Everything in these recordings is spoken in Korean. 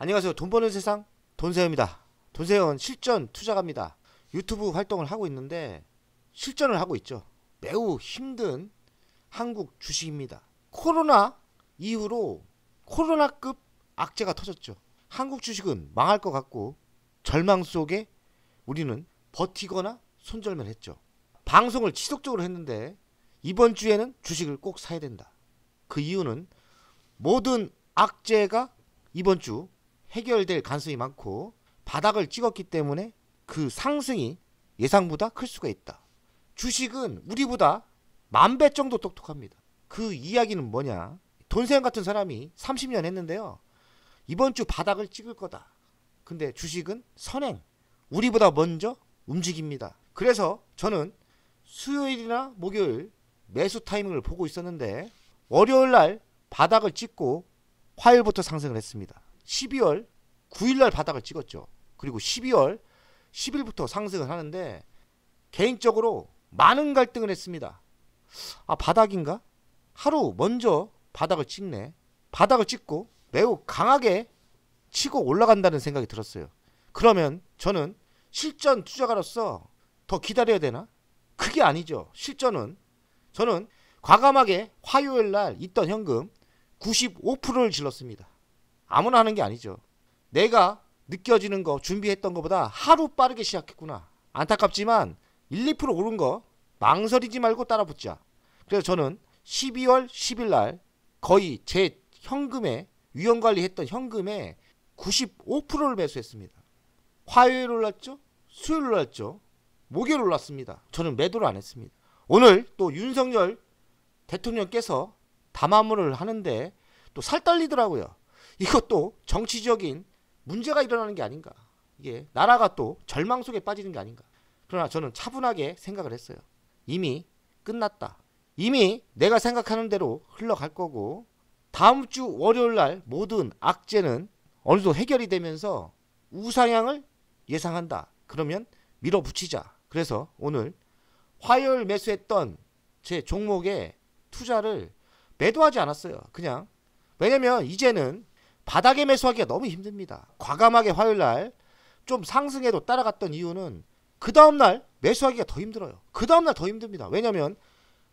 안녕하세요. 돈 버는 세상 돈세영입니다. 돈세영은 실전 투자가입니다. 유튜브 활동을 하고 있는데 실전을 하고 있죠. 매우 힘든 한국 주식입니다. 코로나 이후로 코로나급 악재가 터졌죠. 한국 주식은 망할 것 같고 절망 속에 우리는 버티거나 손절만 했죠. 방송을 지속적으로 했는데 이번 주에는 주식을 꼭 사야 된다. 그 이유는 모든 악재가 이번 주 해결될 가능성이 많고 바닥을 찍었기 때문에 그 상승이 예상보다 클 수가 있다. 주식은 우리보다 10,000배 정도 똑똑합니다. 그 이야기는 뭐냐? 돈세영 같은 사람이 30년 했는데요. 이번 주 바닥을 찍을 거다. 근데 주식은 선행. 우리보다 먼저 움직입니다. 그래서 저는 수요일이나 목요일 매수 타이밍을 보고 있었는데 월요일 날 바닥을 찍고 화요일부터 상승을 했습니다. 12월 9일 날 바닥을 찍었죠. 그리고 12월 10일부터 상승을 하는데 개인적으로 많은 갈등을 했습니다. 아, 바닥인가? 하루 먼저 바닥을 찍네. 바닥을 찍고 매우 강하게 치고 올라간다는 생각이 들었어요. 그러면 저는 실전 투자가로서 더 기다려야 되나? 그게 아니죠. 실전은 저는 과감하게 화요일 날 있던 현금 95%를 질렀습니다. 아무나 하는 게 아니죠. 내가 느껴지는 거 준비했던 것보다 하루 빠르게 시작했구나. 안타깝지만 1, 2% 오른 거 망설이지 말고 따라붙자. 그래서 저는 12월 10일 날 거의 제 현금에 위험관리했던 현금에 95%를 매수했습니다. 화요일 올랐죠? 수요일 올랐죠? 목요일 올랐습니다. 저는 매도를 안 했습니다. 오늘 또 윤석열 대통령께서 담화문을 하는데 또 살떨리더라고요. 이것도 정치적인 문제가 일어나는 게 아닌가. 이게 나라가 또 절망 속에 빠지는 게 아닌가. 그러나 저는 차분하게 생각을 했어요. 이미 끝났다. 이미 내가 생각하는 대로 흘러갈 거고 다음 주 월요일 날 모든 악재는 어느 정도 해결이 되면서 우상향을 예상한다. 그러면 밀어붙이자. 그래서 오늘 화요일 매수했던 제 종목에 투자를 매도하지 않았어요. 그냥. 왜냐면 이제는 바닥에 매수하기가 너무 힘듭니다. 과감하게 화요일날 좀 상승해도 따라갔던 이유는 그 다음날 매수하기가 더 힘들어요. 그 다음날 더 힘듭니다. 왜냐면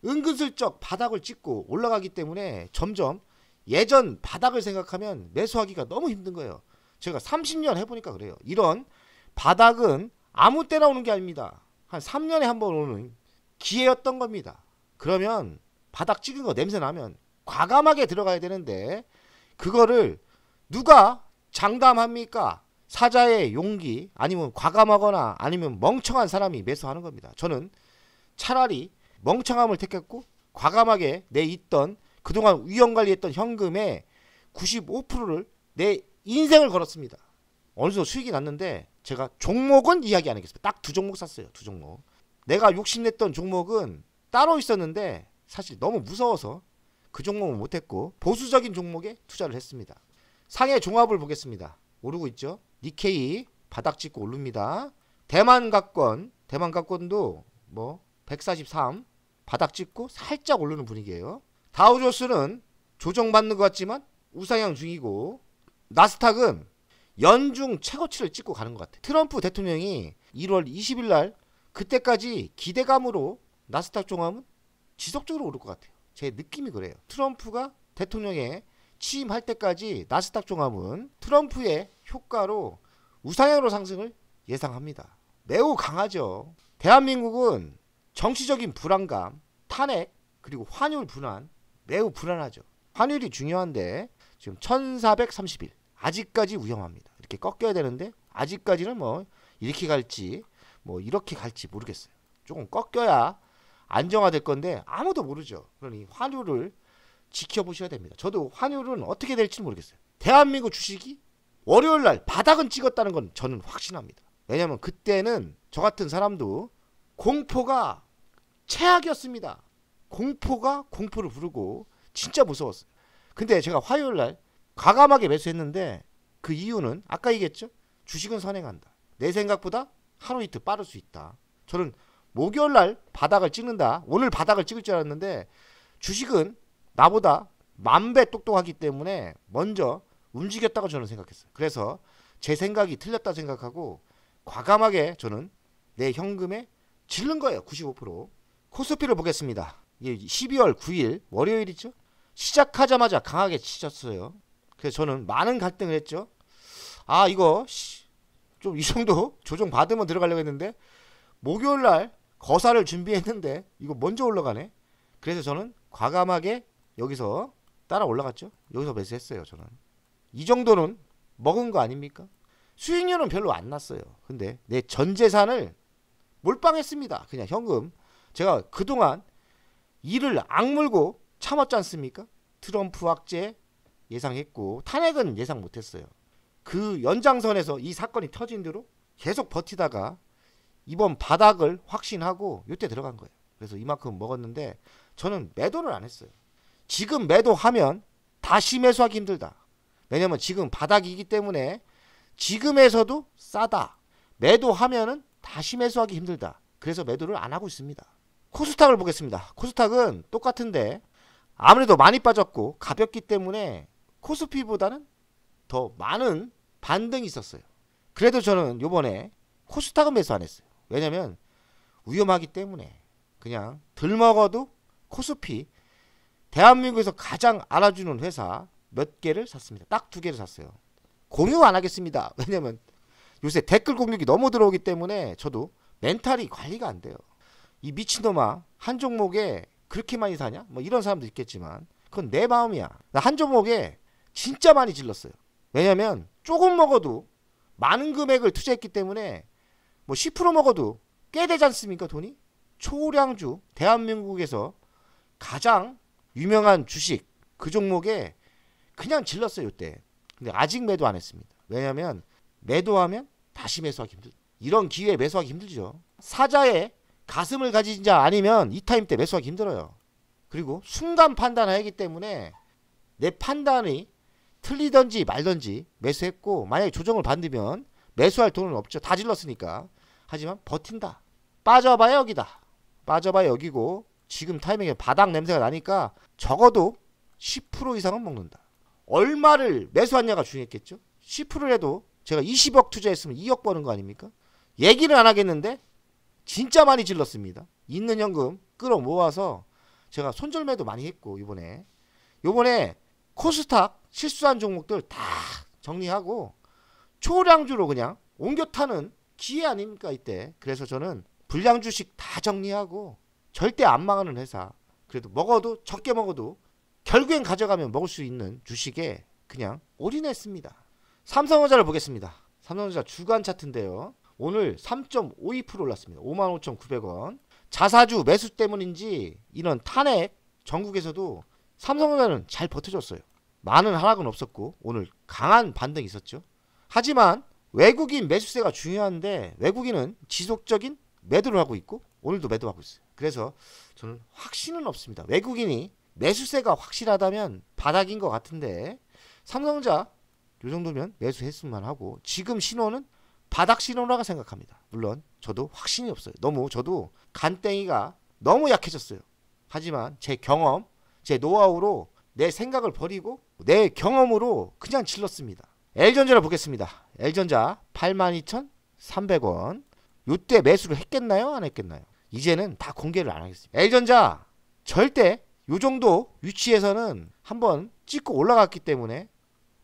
은근슬쩍 바닥을 찍고 올라가기 때문에 점점 예전 바닥을 생각하면 매수하기가 너무 힘든 거예요. 제가 30년 해보니까 그래요. 이런 바닥은 아무 때나 오는 게 아닙니다. 한 3년에 한 번 오는 기회였던 겁니다. 그러면 바닥 찍은 거 냄새 나면 과감하게 들어가야 되는데 그거를 누가 장담합니까? 사자의 용기 아니면 과감하거나 아니면 멍청한 사람이 매수하는 겁니다. 저는 차라리 멍청함을 택했고 과감하게 내 있던 그동안 위험관리했던 현금의 95%를 내 인생을 걸었습니다. 어느 정도 수익이 났는데 제가 종목은 이야기 안 하겠습니다. 딱 2종목 샀어요. 2종목. 내가 욕심냈던 종목은 따로 있었는데 사실 너무 무서워서 그 종목은 못했고 보수적인 종목에 투자를 했습니다. 상해 종합을 보겠습니다. 오르고 있죠. 니케이 바닥 찍고 오릅니다. 대만각권도 뭐 143 바닥 찍고 살짝 오르는 분위기예요. 다우존스는 조정받는 것 같지만 우상향 중이고 나스닥은 연중 최고치를 찍고 가는 것 같아요. 트럼프 대통령이 1월 20일 날 그때까지 기대감으로 나스닥 종합은 지속적으로 오를 것 같아요. 제 느낌이 그래요. 트럼프가 대통령에 취임할 때까지 나스닥 종합은 트럼프의 효과로 우상향으로 상승을 예상합니다. 매우 강하죠. 대한민국은 정치적인 불안감, 탄핵, 그리고 환율 불안 매우 불안하죠. 환율이 중요한데 지금 1431 아직까지 위험합니다. 이렇게 꺾여야 되는데 아직까지는 뭐 이렇게 갈지 뭐 이렇게 갈지 모르겠어요. 조금 꺾여야 안정화될 건데 아무도 모르죠. 그러니 환율을 지켜보셔야 됩니다. 저도 환율은 어떻게 될지 모르겠어요. 대한민국 주식이 월요일날 바닥은 찍었다는 건 저는 확신합니다. 왜냐하면 그때는 저 같은 사람도 공포가 최악이었습니다. 공포가 공포를 부르고 진짜 무서웠어요. 근데 제가 화요일날 과감하게 매수했는데 그 이유는 아까 얘기했죠. 주식은 선행한다. 내 생각보다 하루 이틀 빠를 수 있다. 저는 목요일날 바닥을 찍는다. 오늘 바닥을 찍을 줄 알았는데 주식은 나보다 10,000배 똑똑하기 때문에 먼저 움직였다고 저는 생각했어요. 그래서 제 생각이 틀렸다 생각하고 과감하게 저는 내 현금에 질른 거예요. 95%. 코스피를 보겠습니다. 이게 12월 9일 월요일이죠. 시작하자마자 강하게 치셨어요. 그래서 저는 많은 갈등을 했죠. 아 이거 좀 이 정도 조정 받으면 들어가려고 했는데 목요일날 거사를 준비했는데 이거 먼저 올라가네. 그래서 저는 과감하게 여기서 따라 올라갔죠. 여기서 매수했어요. 저는 이 정도는 먹은 거 아닙니까? 수익률은 별로 안 났어요. 근데 내 전 재산을 몰빵했습니다. 그냥 현금. 제가 그동안 이를 악물고 참았지 않습니까? 트럼프 악재 예상했고 탄핵은 예상 못했어요. 그 연장선에서 이 사건이 터진 대로 계속 버티다가 이번 바닥을 확신하고 이때 들어간 거예요. 그래서 이만큼 먹었는데 저는 매도를 안 했어요. 지금 매도하면 다시 매수하기 힘들다. 왜냐면 지금 바닥이기 때문에 지금에서도 싸다. 매도하면은 다시 매수하기 힘들다. 그래서 매도를 안 하고 있습니다. 코스닥을 보겠습니다. 코스닥은 똑같은데 아무래도 많이 빠졌고 가볍기 때문에 코스피보다는 더 많은 반등이 있었어요. 그래도 저는 요번에 코스닥은 매수 안 했어요. 왜냐면 위험하기 때문에 그냥 덜 먹어도 코스피 대한민국에서 가장 알아주는 회사 몇 개를 샀습니다. 딱 2개를 샀어요. 공유 안 하겠습니다. 왜냐면 요새 댓글 공격이 너무 들어오기 때문에 저도 멘탈이 관리가 안 돼요. 이 미친놈아 한 종목에 그렇게 많이 사냐? 뭐 이런 사람도 있겠지만 그건 내 마음이야. 나 한 종목에 진짜 많이 질렀어요. 왜냐면 조금 먹어도 많은 금액을 투자했기 때문에 뭐 10% 먹어도 꽤 되지 않습니까 돈이? 초량주 대한민국에서 가장 유명한 주식 그 종목에 그냥 질렀어요 이때. 근데 아직 매도 안 했습니다. 왜냐면 매도하면 다시 매수하기 힘들다. 이런 기회에 매수하기 힘들죠. 사자의 가슴을 가진 자 아니면 이 타임 때 매수하기 힘들어요. 그리고 순간 판단하기 때문에 내 판단이 틀리던지 말던지 매수했고 만약에 조정을 받으면 매수할 돈은 없죠. 다 질렀으니까. 하지만 버틴다. 빠져봐야 여기다. 빠져봐야 여기고 지금 타이밍에 바닥 냄새가 나니까 적어도 10% 이상은 먹는다. 얼마를 매수하냐가 중요했겠죠. 10%를 해도 제가 20억 투자했으면 2억 버는 거 아닙니까? 얘기를 안 하겠는데 진짜 많이 질렀습니다. 있는 현금 끌어 모아서 제가 손절매도 많이 했고 요번에 코스닥 실수한 종목들 다 정리하고 초량주로 그냥 옮겨 타는 기회 아닙니까 이때. 그래서 저는 불량 주식 다 정리하고 절대 안 망하는 회사, 그래도 먹어도 적게 먹어도 결국엔 가져가면 먹을 수 있는 주식에 그냥 올인했습니다. 삼성전자를 보겠습니다. 삼성전자 주간 차트인데요. 오늘 3.52% 올랐습니다. 55,900원. 자사주 매수 때문인지 이런 탄핵 전국에서도 삼성전자는 잘 버텨줬어요. 많은 하락은 없었고 오늘 강한 반등이 있었죠. 하지만 외국인 매수세가 중요한데 외국인은 지속적인 매도를 하고 있고 오늘도 매도하고 있어요. 그래서 저는 확신은 없습니다. 외국인이 매수세가 확실하다면 바닥인 것 같은데 삼성전자 이 정도면 매수했으면 하고 지금 신호는 바닥 신호라고 생각합니다. 물론 저도 확신이 없어요. 너무 저도 간땡이가 너무 약해졌어요. 하지만 제 경험, 제 노하우로 내 생각을 버리고 내 경험으로 그냥 질렀습니다. L전자를 보겠습니다. L전자 82,300원. 이때 매수를 했겠나요? 안 했겠나요? 이제는 다 공개를 안 하겠습니다. L전자 절대 이 정도 위치에서는 한번 찍고 올라갔기 때문에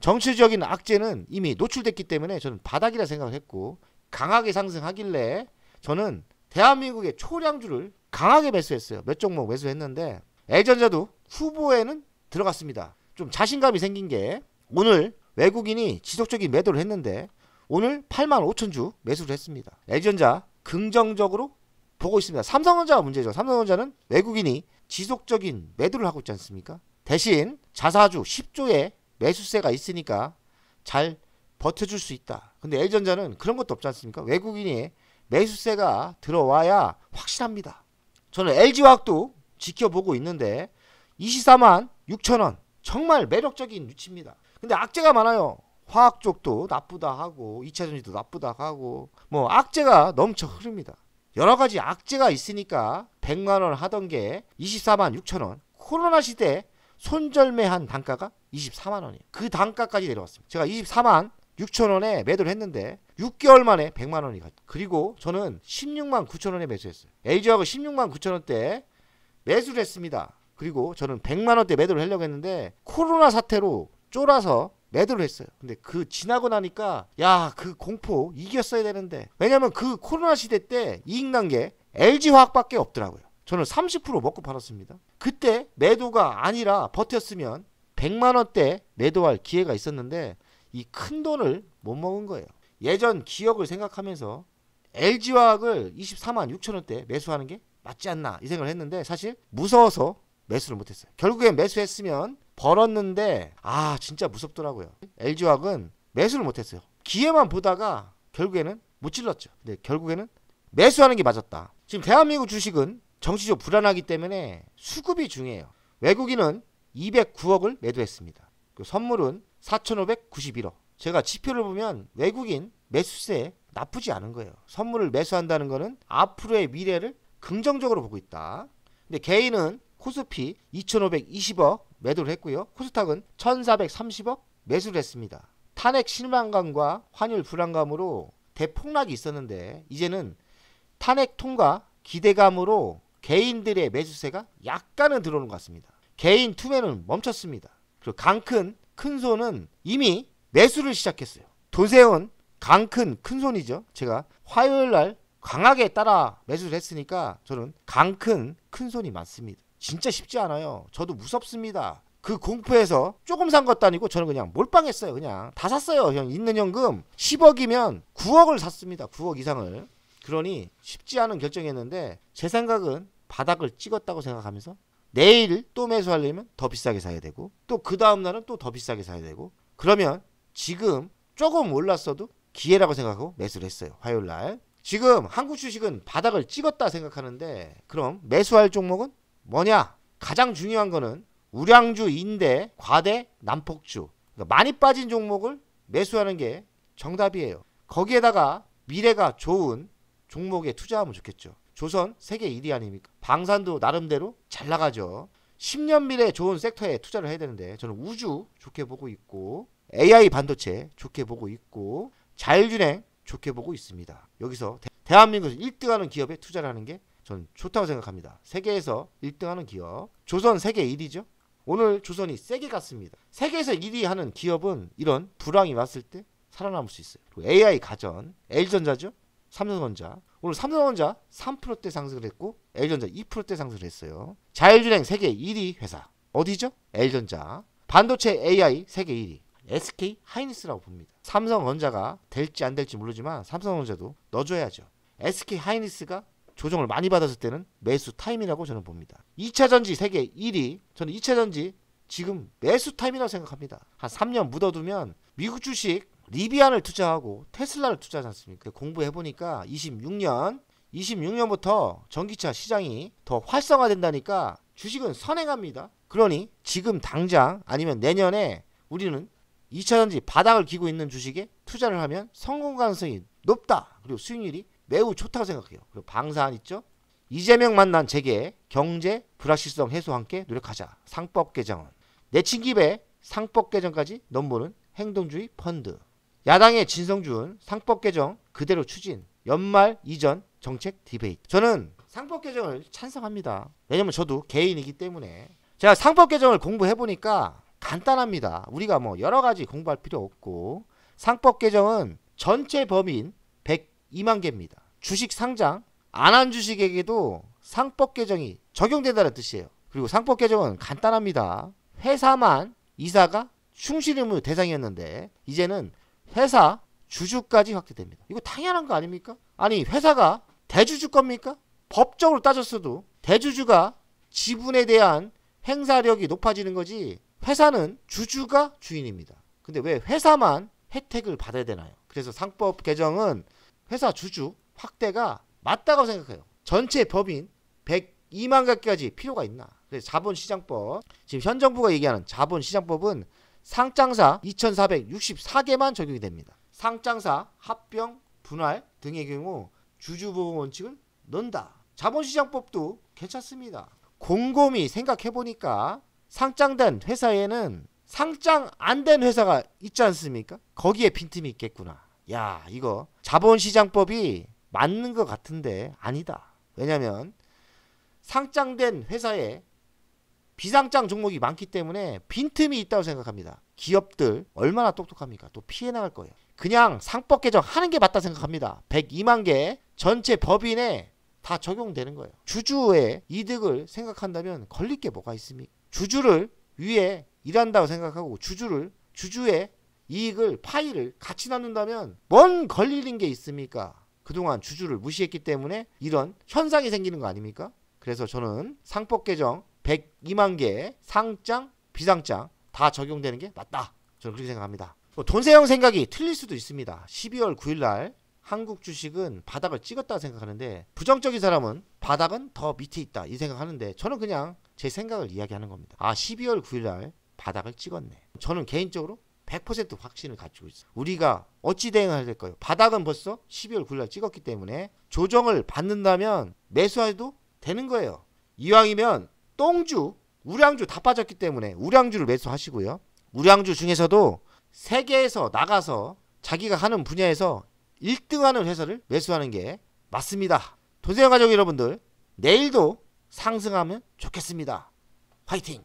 정치적인 악재는 이미 노출됐기 때문에 저는 바닥이라 생각을 했고 강하게 상승하길래 저는 대한민국의 초량주를 강하게 매수했어요. 몇 종목 매수했는데 L전자도 후보에는 들어갔습니다. 좀 자신감이 생긴 게 오늘 외국인이 지속적인 매도를 했는데 오늘 85,000주 매수를 했습니다. L전자 긍정적으로 보고 있습니다. 삼성전자가 문제죠. 삼성전자는 외국인이 지속적인 매도를 하고 있지 않습니까? 대신 자사주 10조의 매수세가 있으니까 잘 버텨줄 수 있다. 근데 L전자는 그런 것도 없지 않습니까? 외국인이 매수세가 들어와야 확실합니다. 저는 LG화학도 지켜보고 있는데 246,000원 정말 매력적인 위치입니다. 근데 악재가 많아요. 화학 쪽도 나쁘다 하고 2차전지도 나쁘다 하고 뭐 악재가 넘쳐 흐릅니다. 여러가지 악재가 있으니까 100만원 하던 게 246,000원. 코로나 시대 손절매한 단가가 24만 원이에요. 그 단가까지 내려왔습니다. 제가 24만 6천 원에 매도를 했는데 6개월 만에 100만 원이 갔죠. 그리고 저는 16만 9천 원에 매수했어요. LG화학을 16만 9천 원대 매수를 했습니다. 그리고 저는 100만 원대 매도를 하려고 했는데 코로나 사태로 쫄아서 매도를 했어요. 근데 그 지나고 나니까 야, 그 공포 이겼어야 되는데, 왜냐면 그 코로나 시대 때 이익 난 게 LG화학밖에 없더라고요. 저는 30% 먹고 팔았습니다. 그때 매도가 아니라 버텼으면 100만 원대 매도할 기회가 있었는데 이 큰 돈을 못 먹은 거예요. 예전 기억을 생각하면서 LG화학을 24만 6천 원대 매수하는 게 맞지 않나 이 생각을 했는데, 사실 무서워서 매수를 못했어요. 결국엔 매수했으면 벌었는데 진짜 무섭더라고요. LG화학은 매수를 못했어요. 기회만 보다가 결국에는 못 질렀죠. 근데 결국에는 매수하는 게 맞았다. 지금 대한민국 주식은 정치적 불안하기 때문에 수급이 중요해요. 외국인은 209억을 매도했습니다. 그 선물은 4,591억. 제가 지표를 보면 외국인 매수세 나쁘지 않은 거예요. 선물을 매수한다는 거는 앞으로의 미래를 긍정적으로 보고 있다. 근데 개인은 코스피 2,520억 매도를 했고요. 코스닥은 1,430억 매수를 했습니다. 탄핵 실망감과 환율 불안감으로 대폭락이 있었는데 이제는 탄핵 통과 기대감으로 개인들의 매수세가 약간은 들어오는 것 같습니다. 개인 투매는 멈췄습니다. 그리고 강큰 큰손은 이미 매수를 시작했어요. 도세훈 강큰 큰손이죠. 제가 화요일날 강하게 따라 매수를 했으니까 저는 강큰 큰손이 많습니다. 진짜 쉽지 않아요. 저도 무섭습니다. 그 공포에서 조금 산 것도 아니고 저는 그냥 몰빵했어요. 그냥 다 샀어요. 그냥 있는 현금 10억이면 9억을 샀습니다. 9억 이상을. 그러니 쉽지 않은 결정이었는데 제 생각은 바닥을 찍었다고 생각하면서 내일 또 매수하려면 더 비싸게 사야 되고 또 그 다음날은 또 더 비싸게 사야 되고, 그러면 지금 조금 올랐어도 기회라고 생각하고 매수를 했어요. 화요일날. 지금 한국 주식은 바닥을 찍었다 생각하는데 그럼 매수할 종목은 뭐냐? 가장 중요한 거는 우량주, 인대, 과대, 난폭주. 그러니까 많이 빠진 종목을 매수하는 게 정답이에요. 거기에다가 미래가 좋은 종목에 투자하면 좋겠죠. 조선 세계 1위 아닙니까? 방산도 나름대로 잘 나가죠. 10년 미래 좋은 섹터에 투자를 해야 되는데 저는 우주 좋게 보고 있고 AI 반도체 좋게 보고 있고 자율주행 좋게 보고 있습니다. 여기서 대한민국에서 1등하는 기업에 투자를 하는 게 전 좋다고 생각합니다. 세계에서 1등하는 기업. 조선 세계 1위죠. 오늘 조선이 세게 갔습니다. 세계에서 1위 하는 기업은 이런 불황이 왔을 때 살아남을 수 있어요. 그리고 AI 가전, L전자죠. 삼성전자. 오늘 삼성전자 3%대 상승을 했고 L전자 2%대 상승을 했어요. 자율주행 세계 1위 회사. 어디죠? L전자. 반도체 AI 세계 1위. SK 하이닉스라고 봅니다. 삼성전자가 될지 안 될지 모르지만 삼성전자도 넣어줘야죠. SK 하이닉스가 조정을 많이 받았을 때는 매수 타임이라고 저는 봅니다. 2차전지 세계 1위. 저는 2차전지 지금 매수 타임이라고 생각합니다. 한 3년 묻어두면 미국 주식 리비안을 투자하고 테슬라를 투자하지 않습니까? 공부해보니까 26년부터 전기차 시장이 더 활성화된다니까 주식은 선행합니다. 그러니 지금 당장 아니면 내년에 우리는 2차전지 바닥을 기고 있는 주식에 투자를 하면 성공 가능성이 높다. 그리고 수익률이 매우 좋다고 생각해요. 그리고 방산 있죠? 이재명 만난 재계, 경제, 불확실성 해소와 함께 노력하자. 상법 개정은 내친기배 상법 개정까지 넘보는 행동주의 펀드. 야당의 진성준 상법 개정 그대로 추진. 연말 이전 정책 디베이트. 저는 상법 개정을 찬성합니다. 왜냐면 저도 개인이기 때문에. 제가 상법 개정을 공부해보니까 간단합니다. 우리가 뭐 여러가지 공부할 필요 없고 상법 개정은 전체 범위인 102만 개입니다. 주식 상장 안 한 주식에게도 상법 개정이 적용된다는 뜻이에요. 그리고 상법 개정은 간단합니다. 회사만 이사가 충실 의무 대상이었는데 이제는 회사 주주까지 확대됩니다. 이거 당연한 거 아닙니까? 아니 회사가 대주주 겁니까? 법적으로 따졌어도 대주주가 지분에 대한 행사력이 높아지는 거지 회사는 주주가 주인입니다. 근데 왜 회사만 혜택을 받아야 되나요? 그래서 상법 개정은 회사 주주 확대가 맞다고 생각해요. 전체 법인 102만 개까지 필요가 있나? 그래서 자본시장법, 지금 현 정부가 얘기하는 자본시장법은 상장사 2464개만 적용이 됩니다. 상장사 합병, 분할 등의 경우 주주보호 원칙을 넣는다. 자본시장법도 괜찮습니다. 곰곰이 생각해보니까 상장된 회사에는 상장 안 된 회사가 있지 않습니까? 거기에 빈틈이 있겠구나. 야, 이거 자본시장법이 맞는 것 같은데 아니다. 왜냐면 상장된 회사에 비상장 종목이 많기 때문에 빈틈이 있다고 생각합니다. 기업들 얼마나 똑똑합니까? 또 피해 나갈 거예요. 그냥 상법 개정하는 게 맞다 생각합니다. 102만 개 전체 법인에 다 적용되는 거예요. 주주의 이득을 생각한다면 걸릴 게 뭐가 있습니까? 주주를 위해 일한다고 생각하고 주주의 이익을 파이를 같이 나눈다면 뭔 걸리는 게 있습니까? 그동안 주주를 무시했기 때문에 이런 현상이 생기는 거 아닙니까? 그래서 저는 상법 개정 102만 개 상장, 비상장 다 적용되는 게 맞다. 저는 그렇게 생각합니다. 돈세형 생각이 틀릴 수도 있습니다. 12월 9일 날 한국 주식은 바닥을 찍었다 생각하는데 부정적인 사람은 바닥은 더 밑에 있다 이 생각하는데 저는 그냥 제 생각을 이야기하는 겁니다. 12월 9일 날 바닥을 찍었네. 저는 개인적으로 100% 확신을 가지고 있어요. 우리가 어찌 대응해야 될까요? 바닥은 벌써 12월 9일 날 찍었기 때문에 조정을 받는다면 매수해도 되는 거예요. 이왕이면 똥주, 우량주 다 빠졌기 때문에 우량주를 매수하시고요. 우량주 중에서도 세계에서 나가서 자기가 하는 분야에서 1등하는 회사를 매수하는 게 맞습니다. 돈세형 가족 여러분들, 내일도 상승하면 좋겠습니다. 화이팅!